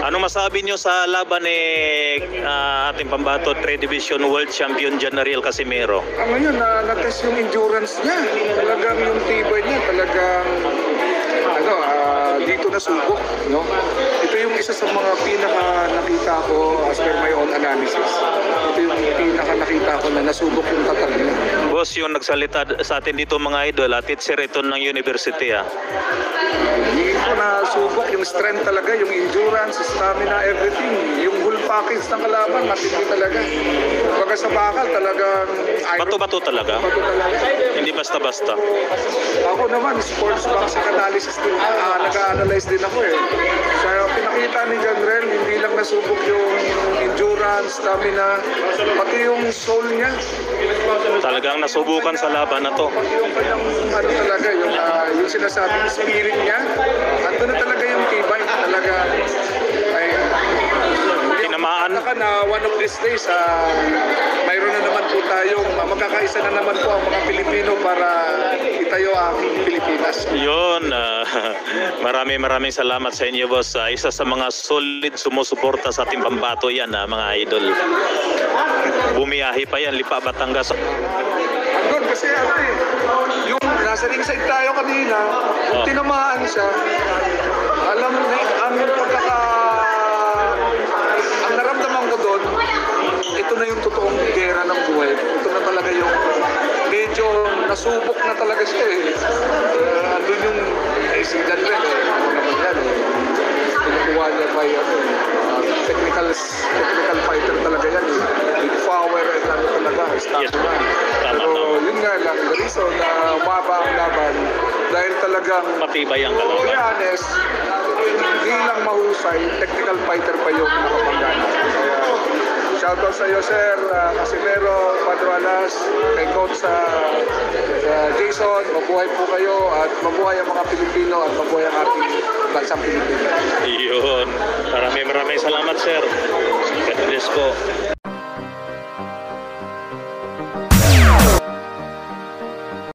Ano masabi nyo sa laban ni ating pambato 3 Division World Champion Janariel Casimero? Ngayon, na-test yung endurance niya. Talagang yung tibay niya, talagang dito nasubok, no? Ito yung isa sa mga pinaka nakita ko as per my own analysis. Ito yung pinaka nakita ko na nasubok yung tatak niya. Boss, yung nagsalita sa atin dito mga idol, teacher ito ng university Hindi ko nasubok yung strength talaga, yung endurance, stamina, everything. Yung whole package ng kalaban, matindi talaga. Baga sa bakal, talagang Bato-bato talaga? Bato talaga. Hindi basta-basta. Ako naman, sports boxing analysis din. Nag-a-analyze din ako eh. Sa pinakita ni Janriel, hindi lang nasubok yung endurance, stamina, pati yung soul niya. Talagang nasubukan sa laban na to. Pati yung kanyang, talaga, yung sinasabing spirit niya, ando na talaga yung tibay. Talaga, ay, Tinamaan. na one of these days, mayroon na naman po tayong, magkakaisa na naman po ang mga Pilipino para itayo ang Pilipinas. Yun, maraming salamat sa inyo boss. Isa sa mga solid sumusuporta sa ating pambato yan mga idol. Bumiyahe pa yan, Lipa, Batangas. Andun kasi yung nasa ringside tayo kanina, kung tinamaan siya, alam mo, ang naramdaman ko doon, ito na yung totoong gera ng buhay. Ito na talaga yung medyo nasubok na talaga siya eh. Andun yung si Janriel kinukuha niya by technical fighter talaga yan eh. With power and talaga, stamina. Yes. Tama. Pero yun nga lang, the reason na umaba ang laban dahil talagang Matibay ang to be kalaban. honest, hindi lang mahusay, technical fighter pa yung nakapanggana. Kaya, shoutout sa iyo, Sir Casimero, Padro Alas, kay Coach Jason, mabuhay po kayo at mabuhay ang mga Pilipino at mabuhay ang ating bansang Pilipinas. Yun. Maraming salamat sir. God bless po.